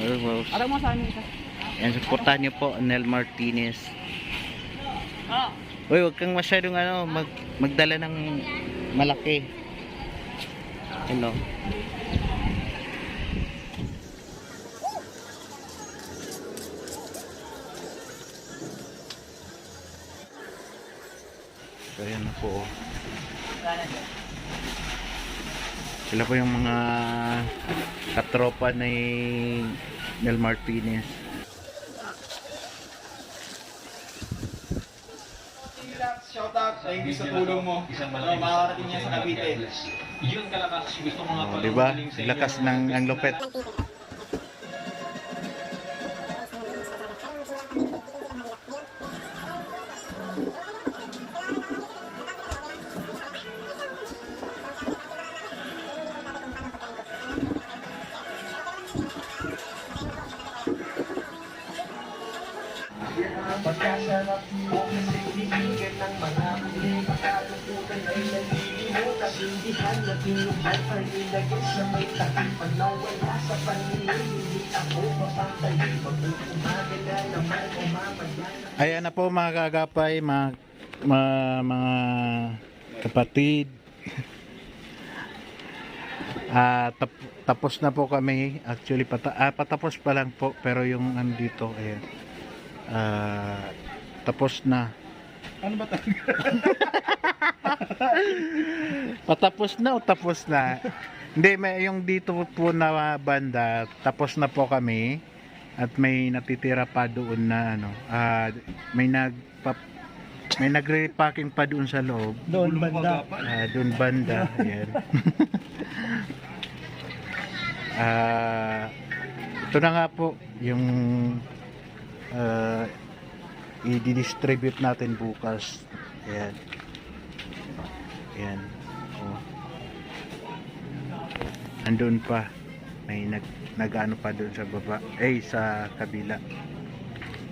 Well, Ara mo sa amin isa. yan, supportahan niyo po Nel Martinez. Ah. Uy, huwag kang masyadong magdala ng malaki. Hello. So yan na po. Sila po yung mga katropa ni Nel Martinez. Shout out, thank you sa tulong mo. Makakarating niya sa Cavite. Yun kalakas, gusto ko nga pala. Diba? Lakas ng ang lupet. Pagkasarap mo kasi bibigyan ng mga huli Makaluputan ay nalilimutan Sindihan na tinubay pa nilagay sa may takip Pag nawala sa paningin, hindi ako mapapali Pag umaga na naman umamadyan Ayan na po mga kagapay, mga kapatid. Tapos na po kami. Actually, patapos pa lang po. Pero yung andito, ayan. Tapos na. Ano ba talaga? Patapos na o tapos na? Hindi, may yung dito po na banda, tapos na po kami. At may natitira pa doon na may nagre-repacking pa doon sa loob. Doon banda. Doon banda, ayan. Ito na nga po yung i-distribute natin bukas. Ayan. Ayan. Oh. Andun pa. May nag-ano pa doon sa baba. Sa kabila.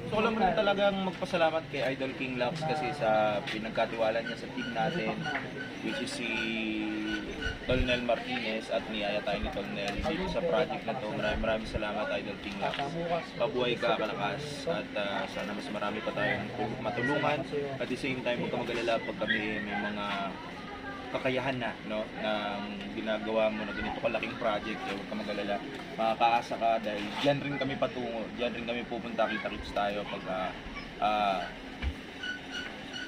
So alam mo rin talagang magpasalamat kay Idol King Laps kasi sa pinagkatiwala niya sa team natin, which is si Tolnel Martinez at niyaya tayo ni Tolnel dito sa project na to. Maraming salamat Idol King Laps. Pabuhay ka, kalakas, at sana mas marami pa tayong matulungan. At the same time, huwag ka mag-alala pag kami may mga kakayahan na, no, na ginagawa mo na ganito kalaking project, huwag ka mag-alala, makakaasa ka dahil dyan rin kami patungo, dyan rin kami pupunta, kita-kits tayo pag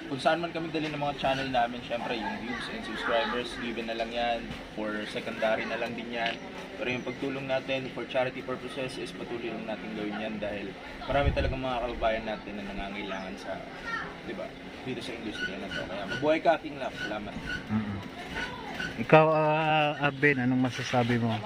kung saan man kami dali ng mga channel namin. Syempre yung views and subscribers given na lang yan, for secondary na lang din yan, pero yung pagtulong natin for charity purposes is patuloy lang natin gawin yan dahil marami talagang mga kababayan natin na nangangailangan sa, di ba, dito sa industriya na to. Kaya mabuhay ka, King Love. Salamat. Ikaw, Arben, anong masasabi mo?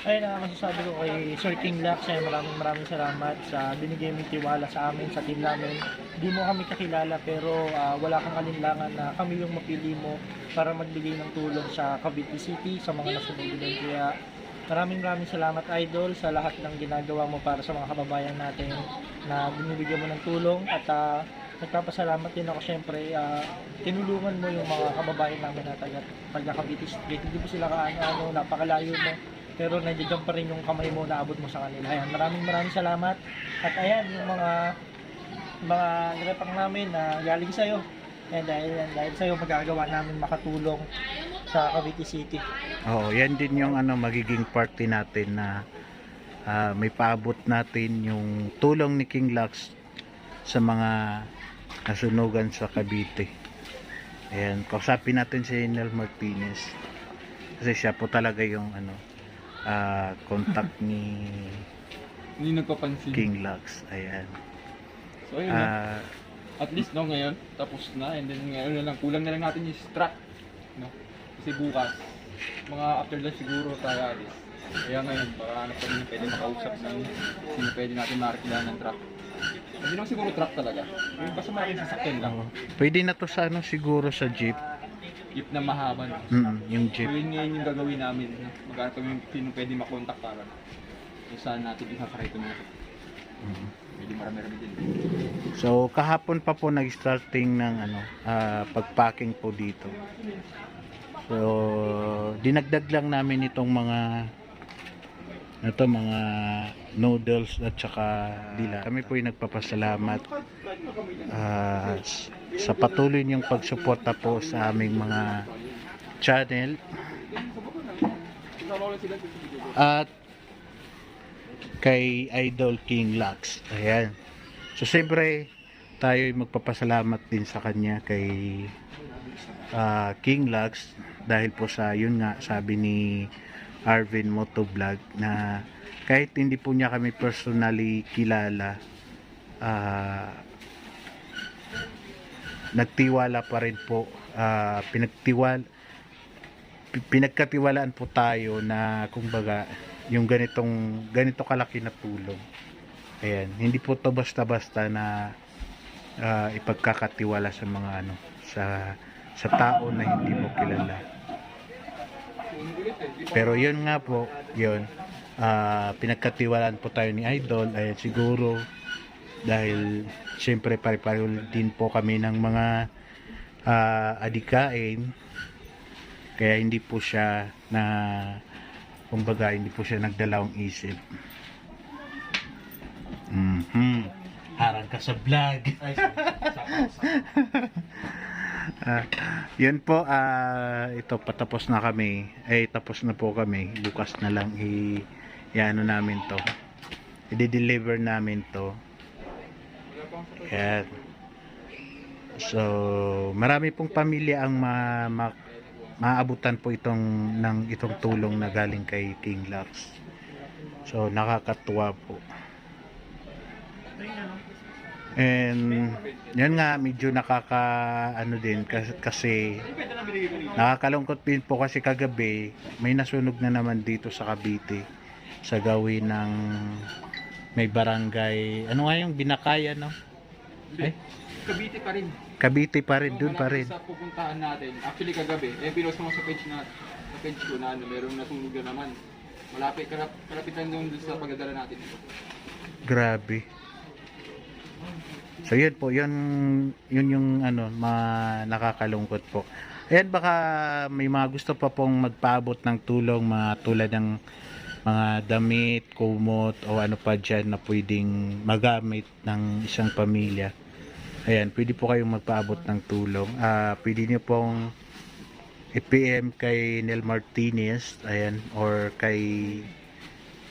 Ayun na masasabi ko kay Sir King Lax, maraming salamat sa binigay mong tiwala sa amin, sa team namin. Hindi mo kami kakilala pero wala kang alinlangan na kami yung mapili mo para magbigay ng tulong sa Cavite City, sa mga nasunod din. Kaya maraming salamat Idol sa lahat ng ginagawa mo para sa mga kababayan natin na binibigyan mo ng tulong. At nagpapasalamat din ako syempre, tinulungan mo yung mga kababayan namin na taga Cavite City. Hindi mo sila napakalayo mo, pero nandiyan pa rin yung kamay mo na abot mo sa kanila. Ayan, maraming salamat. At ayan, yung mga repang namin na galing sa'yo. And dahil sa'yo magagawa namin makatulong sa Cavite City. Oo, yan din yung magiging party natin na may paabot natin yung tulong ni King Lax sa mga nasunugan sa Cavite. Ayan, kausapin natin si Nel Martinez kasi siya po talaga yung contact ni Hindi nagpapansin. King Lax. Ayan. So yun na. At least no, ngayon tapos na, and then ngayon na lang kulang na lang natin yung truck, no? Kasi bukas mga after lunch siguro tayo alis. Kaya ngayon para pa rin pwede makausap ng sino pwede natin makakilala ng truck. Hindi naman siguro truck talaga. Yung basta malaking sasakyan lang. Pwede na to sa siguro sa jeep. Jeep na mahaba. Yung jeep. So yun ngayon yung gagawin namin. Magkano kami sino pwede makontak para kung saan natin isasakay ito natin. Pwede marami-rami din. So kahapon pa po nag-starting ng pagpacking po dito. So dinagdag lang namin itong mga ito mga noodles at saka dila. Kami po yung nagpapasalamat sa patuloy niyong pagsuporta po sa aming mga channel at kay Idol King Lux. Ayan. So siyempre tayo ay magpapasalamat din sa kanya kay King Lux dahil po sa yun nga sabi ni Arvin Motovlog na kahit hindi po niya kami personally kilala, nagtiwala pa rin po, pinagkatiwalaan po tayo na kumbaga yung ganito kalaki na tulong. Ayan, hindi po to basta-basta na ipagkakatiwala sa mga sa tao na hindi mo kilala. Pero yun nga po, yun, pinagkatiwalaan po tayo ni Idol. Ayan, siguro dahil siyempre pare-pareho din po kami ng mga adikain, kaya hindi po siya kumbaga hindi po siya nagdalawang isip. Harang ka sa vlog. Yun po, ito patapos na kami. Tapos na po kami. Bukas na lang i-ano namin to. I-deliver namin to. Ayan. So, marami pong pamilya ang maabutan po itong tulong na galing kay King Lux. So, nakakatuwa po. And yan nga, medyo din kasi nakakalungkot din po kasi kagabi may nasunog na naman dito sa Cavite sa gawin ng may barangay, ano nga yung Binakaya, no? Cavite pa rin. Cavite pa rin, doon pa rin. Sa pupuntahan natin, actually kagabi, pinost mo sa page ko na merong nasunog na naman. Kalapitan doon sa pagdadala natin. Grabe. So yun po, yun yung nakakalungkot po. Ayan, baka may mga gusto pa pong magpaabot ng tulong, mga tulad ng mga damit, kumot o ano pa dyan na pwedeng magamit ng isang pamilya. Ayan, pwede po kayong magpaabot ng tulong. Pwede nyo pong i-PM kay Nel Martinez, ayan, or kay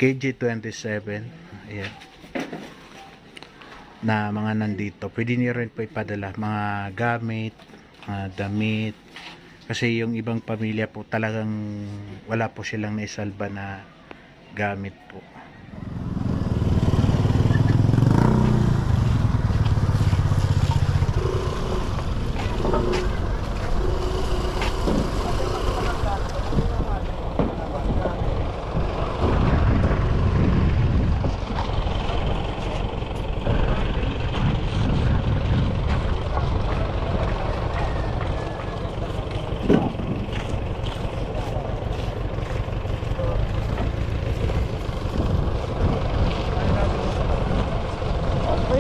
KG27, ayan, na mga nandito. Pwede niyo rin po ipadala mga gamit, damit, kasi yung ibang pamilya po talagang wala po silang naisalba na gamit po.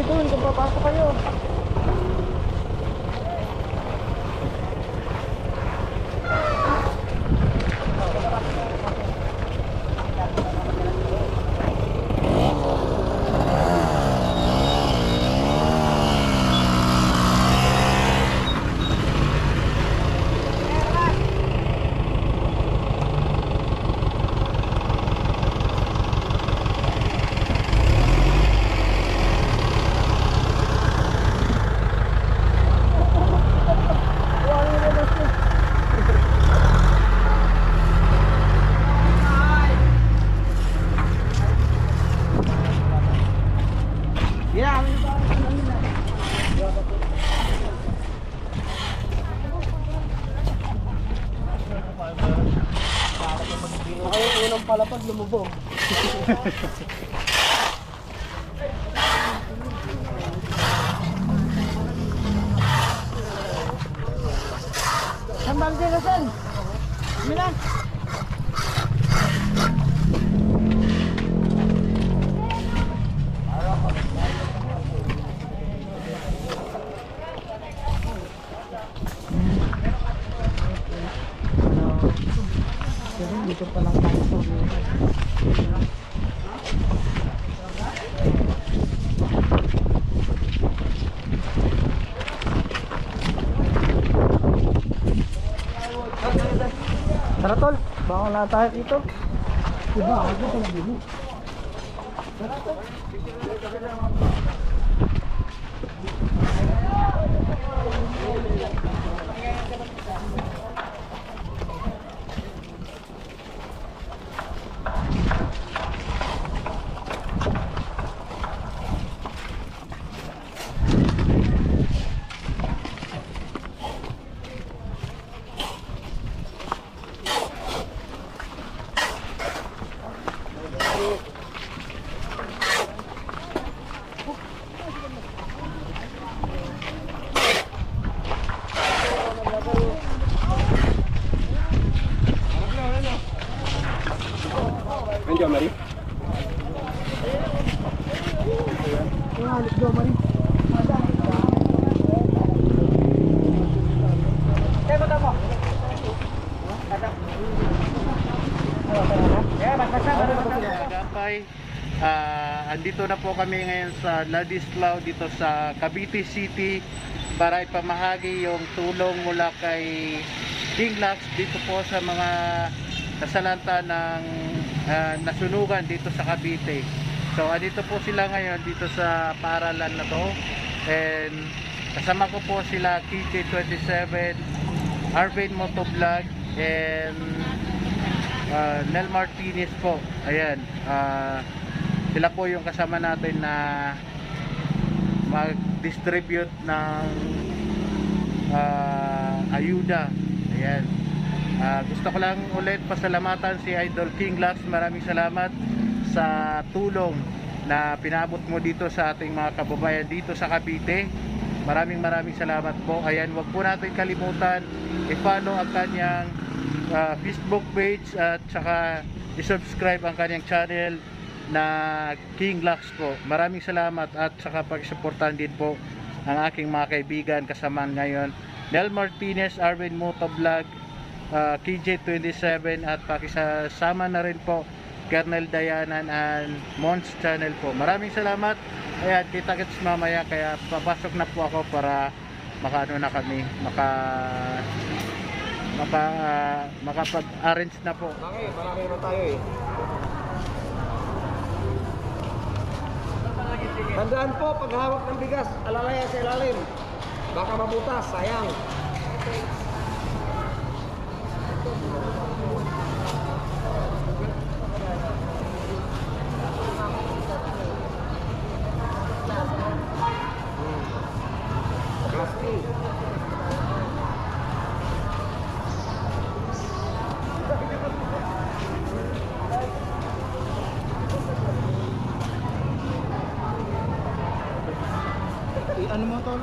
Doon, kung papasok kayo. Unang palapag lumubog. Sambal din na sen. Mina. Dito pa lang tayo. wala tayo dito. Diba? Ako pala dito. Andiyan, Mari. Let's go, Mari. Gapay, andito na po kami ngayon sa Ladislao dito sa Cavite City para ipamahagi yung tulong mula kay King Lux dito po sa mga nasalanta ng nasunugan dito sa Cavite. So andito po sila ngayon dito sa paaralan na to, and kasama ko po sila KJ27, Arvin Motovlog, and Nel Martinez po. Ayan, sila po yung kasama natin na mag-distribute ng ayuda. Ayan. Gusto ko lang ulit pasalamatan si Idol King Lux. Maraming salamat sa tulong na pinabot mo dito sa ating mga kababayan dito sa Cavite. Maraming salamat po. Ayan, wag po natin kalimutan i-follow ang kanyang Facebook page at saka i-subscribe ang kanyang channel na King Lux po. Maraming salamat at saka pag-suportahan din po ang aking mga kaibigan kasama ngayon, Nel Martinez, Arvin Motovlog, KJ27, at pakisasama na rin po Kernel Dayanan and Mons channel po. Maraming salamat. Ayan, kita-kits mamaya, kaya papasok na po ako para makaano na kami, makapag-arrange na po. Marami na tayo eh. Tandaan po, paghawak ng bigas, alalaya sa ilalim. Baka mabutas, sayang. Plastic. Ano mo, Tol?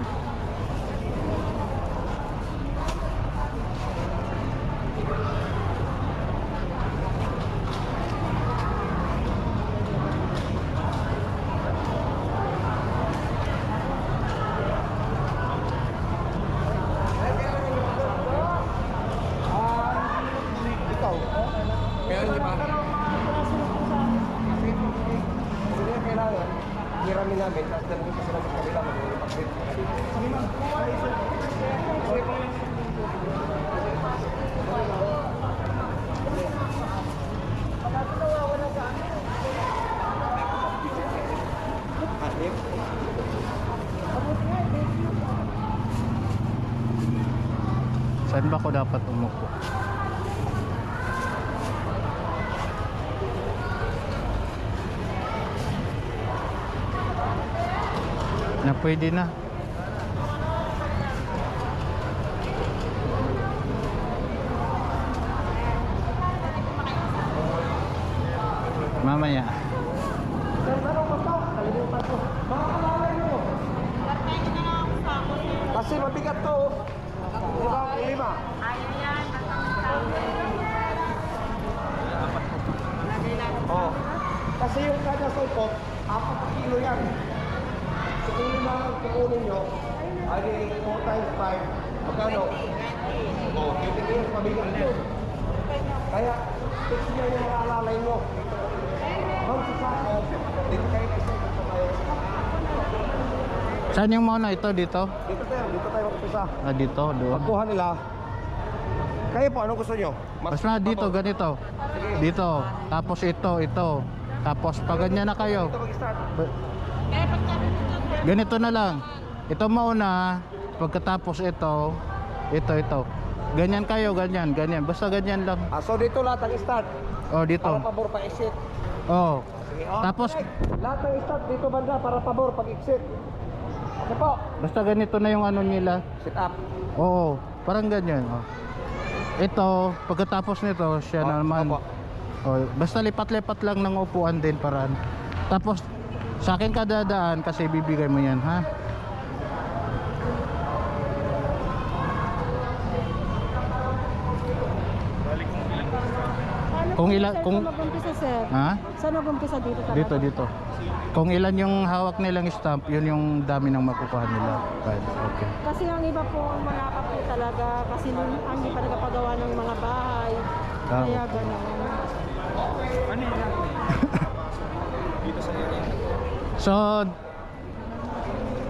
Ikaw? Meron di ba? Kasi na kailangan, hiramin namin, tapos dalawin kasi namin sa kabila, mag-upgrade sa kabila. Saan ba ako dapat umupo? Na pwede na. Mamaya. Kasi mabigat to. Diba? 5. Oh. Kasi yung kada sulpot, 4 kilo yan. So kung lima ang kukunin nyo, ay 4 times 5, magkano? Oh, 20 kilos mabigat yun. Kaya, fix nyo yung mga alalay nyo. Ma'am, sa sako, dito kayo kasi dito kayo. Saan yung muna ito? Dito? Dito tayo mag-upisa. Dito, doon. Pagkuha nila, Kayo po, anong gusto nyo? Basta dito, ganito. Dito. Tapos ito. Tapos pag ganyan na kayo. Ganito na lang. Ito mauna. Pagkatapos ito. Ganyan kayo, ganyan. Basta ganyan lang. So dito lahat ang start. Oh, dito. Para pabor pa exit. Oh. Sige, Tapos lahat ng start dito banda para pabor pag exit. Okay po. basta ganito na yung ano nila. Sit up. Oo, parang ganyan. Oh. Ito, pagkatapos nito, siya naman. Opo. Oh, basta lipat-lipat lang ng upuan din para. Tapos sa akin ka dadaan kasi bibigay mo yan, ha? Kung ilan kung Saan mag-umpisa, sir? ha? Saan mag-umpisa dito talaga? Dito. Kung ilan yung hawak nilang stamp, yun yung dami ng makukuha nila. Right. Okay. Kasi ang iba po malaka po talaga kasi hindi pa nagpapagawa ng mga bahay. Kaya gano'n. So,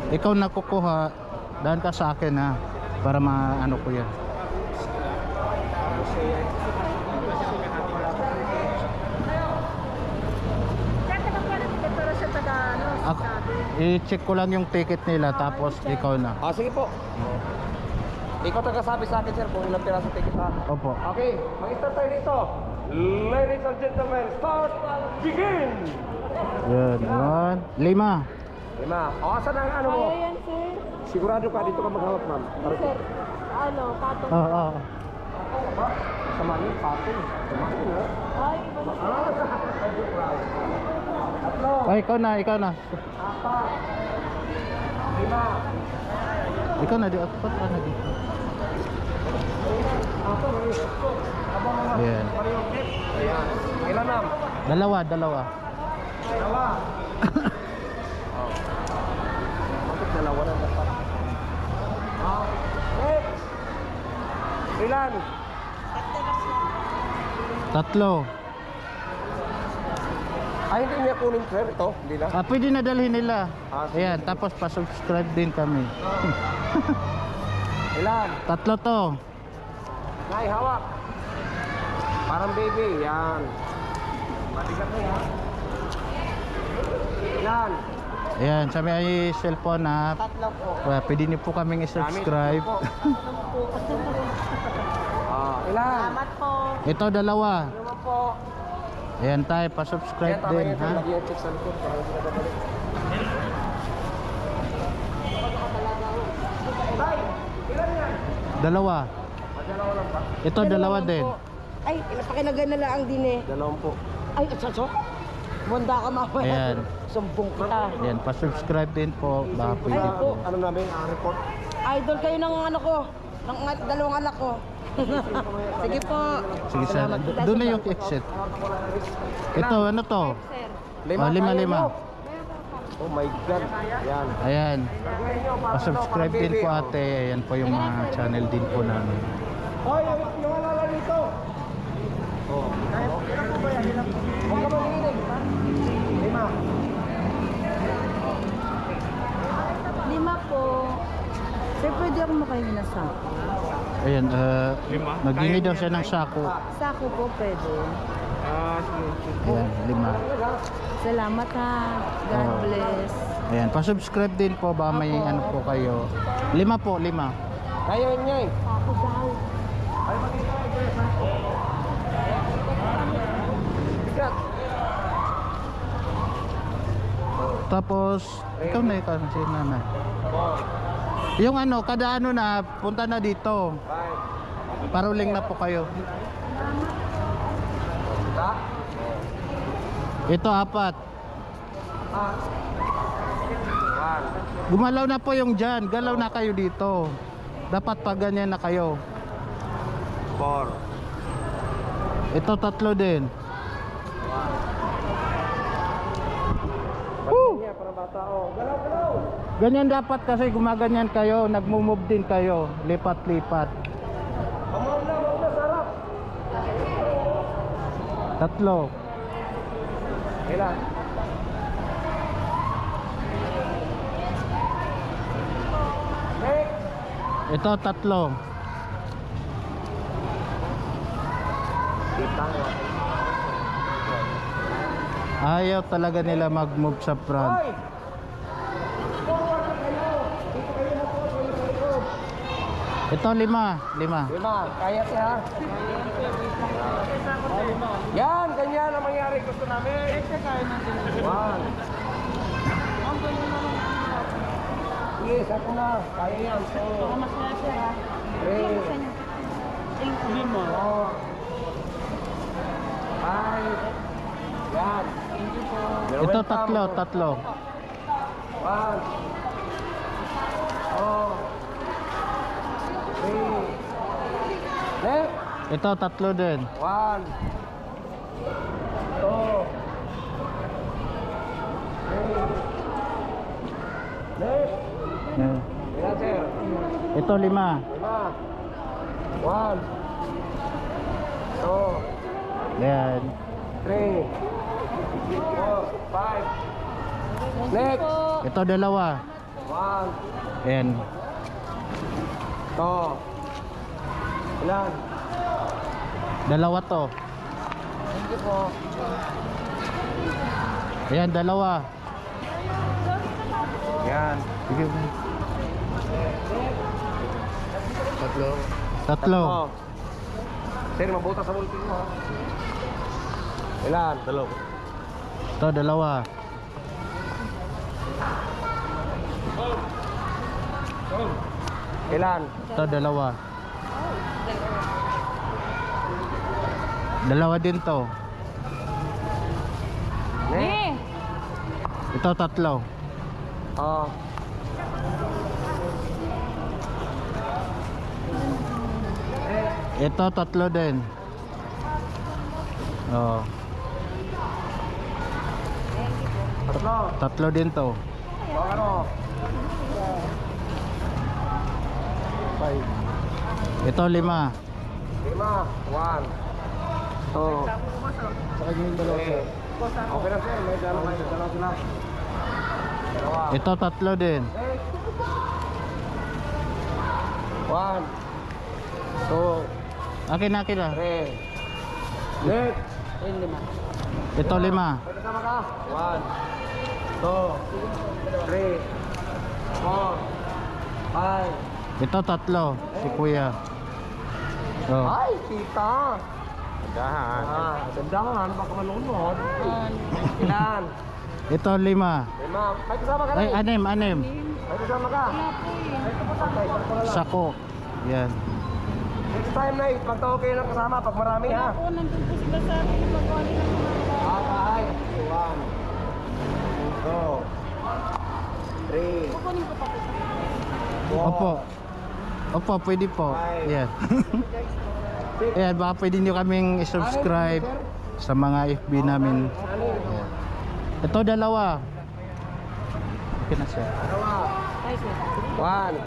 ikaw nakukuha, daan ka sa akin ha, para maano ko yan. Pero siya taga ano, Ako, i-check ko lang yung ticket nila, tapos ikaw na. Sige po. Ikaw tagasabi sa akin, sir, kung ilang piraso ticket ha. Opo. Okay, mag-start tayo dito. Ladies and gentlemen, start, begin! Yun, yun. 5. 5. Asan ang ano mo? Kaya yan, sir. Sigurado ka dito ka maghawak, ma'am. Sir, ano, patong. Oo. Sama niyo, patong. Sama niyo, ha? Ay, iba na. Ay, ikaw na. Lima. Ikaw na, di ako pa na dito. Ayan. Ayan. Ilan, ma'am? Dalawa. Dalawa. Bakit dalawa na dapat? Ilan? 3. Ay, hindi niya kunin, sir, ito. Hindi na. Pwede na dalhin nila. Sige. Ayan, tapos pa-subscribe din kami. Ilan? 3 to. Nay, hawak. Parang baby. Yan. Matigat na yan. Ilan? Ayan, sa may cellphone na. Pwede niyo po kaming i-subscribe. Ilan? Salamat po. Ito 2. Naman po. Ayan tayo, pa-subscribe Tama din, yan, ha? lagi yung check sa likod. Para hindi na babalik. Tay, ilan yan? 2. Dalawa lang pa. Ito 2 din. Ay, napakilagay na lang din eh. Dalawang po. Ay, atsaso. Bunda ka mamaya. Ayan. Sumbong kita. Ayan, pa-subscribe din po. Baka pwede Ano po. ano namin, report? Idol kayo ng ano ko. Ng dalawang anak ko. Sige po. Sige, sir. Doon na yung exit. Ito, ano to? Lima. Oh, 5. Oh my God. Yan. Ayan. Pa-subscribe din po ate. Ayan po yung mga channel din po namin. Hoy, yung alala dito. Oh. Huwag ka manginig. 5. 5 po. Sir, pwede ako makahingi na sa Ayan, naghingi daw siya ng sako. sako po, pwede. Ayan, 5. Salamat ha. God Oh. bless. Ayan, pa-subscribe din po. Baka may ano po kayo. 5 po, 5. Kaya niya eh. Ako daw. Bigat. Tapos, ikaw na si nanay. Yung ano, kada ano na, punta na dito. Paruling na po kayo. Ito 4. Gumalaw na po yung dyan. Galaw na kayo dito. Dapat pag ganyan na kayo. 4. Ito 3 din. Niya, para bata. Oh. Galaw, galaw. Ganyan dapat kasi gumaganyan kayo. Nagmumove din kayo. Lipat-lipat. Mauna, sarap. 3. Ilan? Next. Ito 3. Ayaw talaga nila mag-move sa front. Hoy! Forward na kayo! Dito kayo na po sa likod. Ito 5. 5. Lima, kaya siya. Yan, ganyan ang mangyari. Gusto namin. One. Sige, sako na. Kaya yan. So, three. Four. Five. Yan. You're Ito welcome. tatlo. One. Two. Three. Left. Ito tatlo din. One. Two. Three. Left. Yan. Yan, sir. Ito 5. Lima. One. Two. Yan. Three. Four. Five. Next. Ito 2. One. Yan. Two. Ilan? 2 to. Thank you po. Ayan, 2. Yan. Sige. Tatlo. Oh. Sir, mabutas sa bulkin mo. Ha? Ilan? Dalawa. Ito 2. Ilan? Ito 2. 2 din to. Next. Ito 3. Oh. Ito 3 din. Oh, Tatlo. 3 din to. O ano? Five. Ito 5. Lima. One. Two. Sa kanya yung Three. Okay na sir, may dalawa kayo. Dalawa sila. Dalawa. Ito 3 din. One. Two. Akin na. Three. Next. Ito 5. Pwede sama ka. One. Two. Three. Four. Five. Ito 3. Si kuya. Oh. Ay, kita. Dandahan. Dandahan. Baka malunod. Ilan? Ito 5. Lima. May kasama ka na. Ay, 6. May kasama ka. Okay, sakto na lang. Sako. Yan. Next time na, pagtawag kayo ng kasama pag marami ha. Oo, nandun po sila sa akin. Magawa nila ng mga bahay. Ay, one. Two. Three. Kukunin ko pa po. Opo. Opo, pwede po. Yan. Ayan, baka pwede nyo kaming i-subscribe sa mga FB namin. Ayan. Ito 2. Okay na siya. One.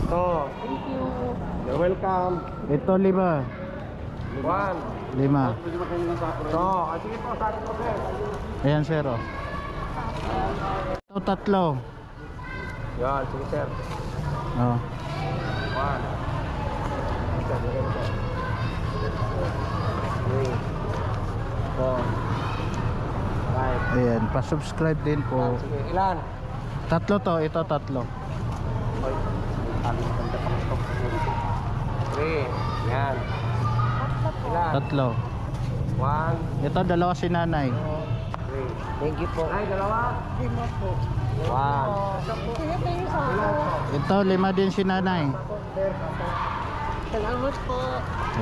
Two. Thank you. You're welcome. Ito 5. 1. 5. So, sige po, sa akin po sir. Ayan, sir. Oh. Ito 3. Yan, sige sir. Oh. 1. 3. 4. 5. Ayan, pa-subscribe din po. Sige, ilan? 3 to, ito 3. 3. Yan. Ilan? 3. 1. Ito 2 si nanay. 3. Thank you po. Ay, dalawa? 1. Ito 5 din si nanay. Salamat po.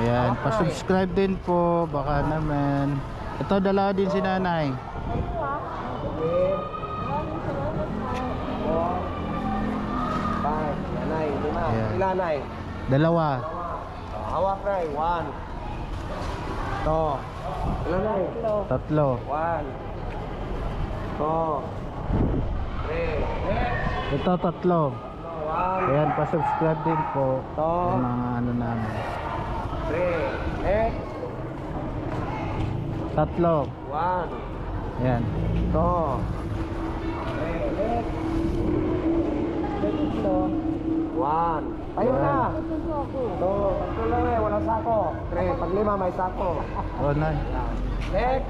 Ayan, pa-subscribe din po. Baka naman. Ito 2 din si nanay. 5. Nanay, 5. Ayan. Ilan, nay? 2. Hawak, nay. 1. 2. Ilan, nay? 3. 1. 2. 3. Ito 3. 1. Ayan, pa-subscribe din po. Sa mga ano namin. 3. Next. 3. 1. Ayan. 2. 3. Next. 1. Tayo na. 2. Tatlo lang eh. Walang sako. 3. Pag 5 may sako. Oh, nay. Next.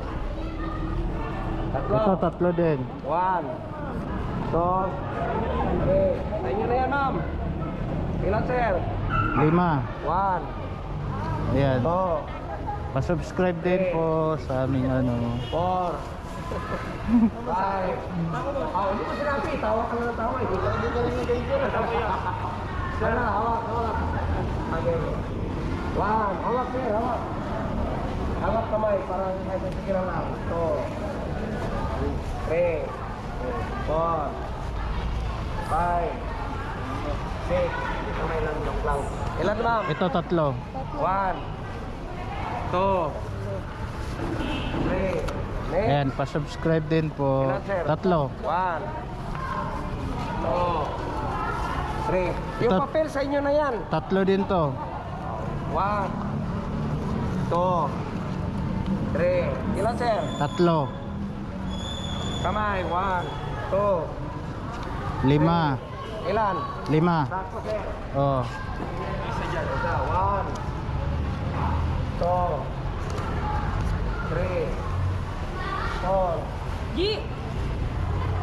Tatlo. Ito, tatlo din. 1, 2, 3. Sa inyo na yan, ma'am. Ilan, sir? 5. 1, Ayan. 2, Pa-subscribe din po sa aming ano. 4, 5. Hindi ko sinabi. Tawa ka na ng tawa. Hindi ka lang yung danger. Sana, hawak. Okay. 1. Hawak, sir. Hawak. Hawak kamay. Parang kahit sige lang. 2, 3, 4, 5, 6. Kamay lang. Joke lang. Ilan, ma'am? Ito, tatlo. 1, 2, 3. Next. Ayan, pa-subscribe din po. Ilan, sir? Tatlo. 1, 2, 3. Yung Ito- papel sa inyo na yan. Tatlo din to. 1, 2, 3. Ilan, sir? Tatlo. Kamay. 1, 2. 5. Ilan? 5. Sakto, sir. Oh. Isa dyan. Isa. 1, 2, 3, 4, G!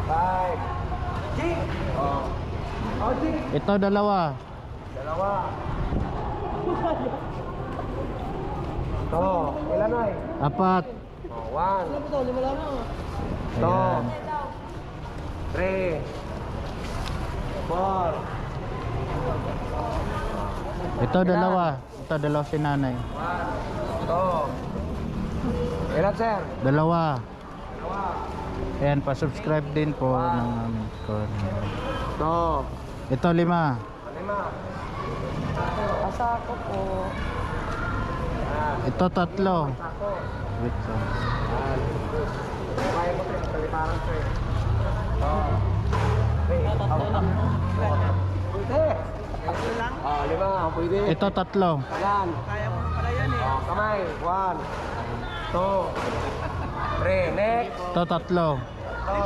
5. G! Oh. Oh, G! Ito, dalawa. Dalawa. To, ilan ay? 4. Oh, 1, Ayan. 3, 4, Ito, dalawa. Ito, dalawa si nanay. 2. Ilan, sir? Dalawa. Dalawa. Ayan, pa-subscribe din po ng aming channel. To, Ito, 5. 5. Asa ko po. Ito, tatlo. Sako. Wait lang. Kaya ko, sir. Kaliparan, sir. To. 3. Pwede. Ah, 5. Pwede. Ito, tatlo. Yan. Kaya mo pala yan eh. Oh, kamay. 1, 2, 3. Next. Ito, tatlo. To.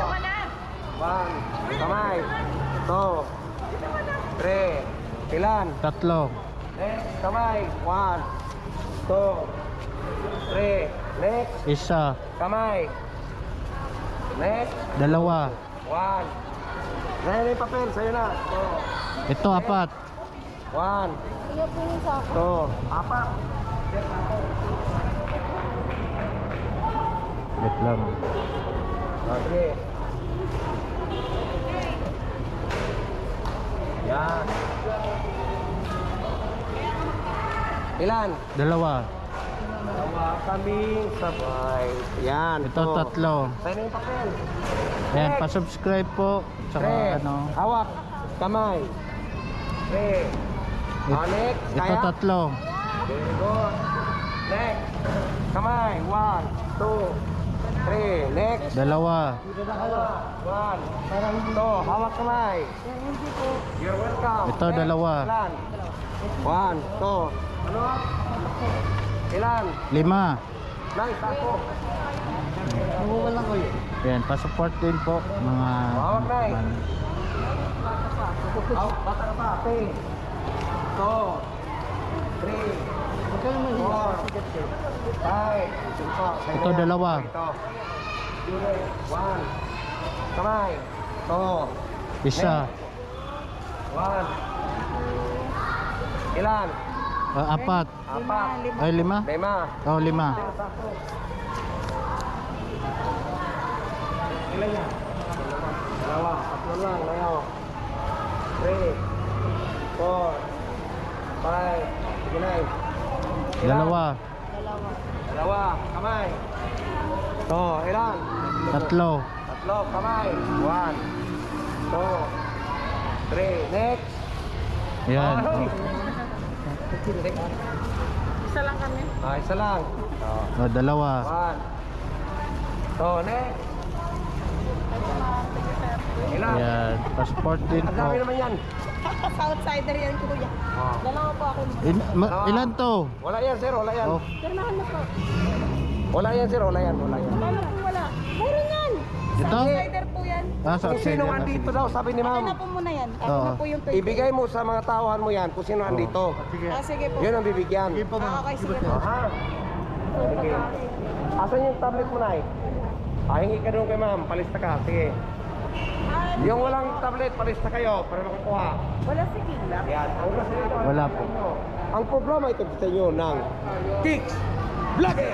1. Kamay. 2, 3. Ilan? Tatlo. Next. Kamay. 1, 2, 3. Next. Isa. Kamay. Next. Dalawa. 1. Ngayon yung papel. Sa'yo na. Ito, 4. 1, Iya po yung sako. 2, 4. Wait lang. Okay. Yan. Ilan? Dalawa. Dalawa kami sabay. Yan. Ito, tatlo. Sa'yo na yung papel. Ayan, pa-subscribe po. Tsaka 3. ano. Hawak. Kamay. 3. Next. Ito, Kaya? tatlo. Very good. Next. Kamay. 1, 2, 3. Next. Dalawa. 1, 2. Hawak kamay. You're welcome. Ito, Next. dalawa. Ilan? 1, 2. Ano? Ilan? 5. Nice, ako. Ayan, pa-support din po mga Hawak, Nay. ano. Bata ka pa. 3, 2, 3, 4, 5. Ito, dalawa. Ito. 1. Kamay. 2. Isa. 1. Ilan? 4. 4. Ay, 5. 5. Oh, 5. Ilan yan? Dalawa. Tatlo lang ngayon. 3, 4, 5. Sige na. Ilan? Dalawa. Dalawa. Kamay. To, ilan? Tatlo. Tatlo. Kamay. 1, 2, 3. Next. Ayan. Ay. Isa lang kami. Isa lang. Oh, dalawa. 1. To, next. Ilan? Ayan, pa-support din Ang po. dami naman yan. Outsider yan, kuya. Oh. Dalawa po ako. Ilan to? Wala yan, sir. Wala yan. Oh, Pirmahan na po. Wala yan, sir. Wala yan. Wala yan. Wala na po, wala. Meron yan. ito? Outsider po yan. Sa Kung sino Australia. andito daw, sabi ni Ako ma'am. na po muna yan. Ako Oo. na po yung pwede. Ibigay mo sa mga tauhan mo yan kung sino andito. Ah, sige po. Yun ang bibigyan. Ah, okay, sige po. Ha? Sige. Asan yung tablet mo, Nay? Hingi ka doon kay ma'am, palista ka, sige. Yung walang tablet, palista kayo para makakuha. Wala si King Lux. Yan, ang resulta. Wala po. Ang programa ito sa inyo ng Kicks Vlogger.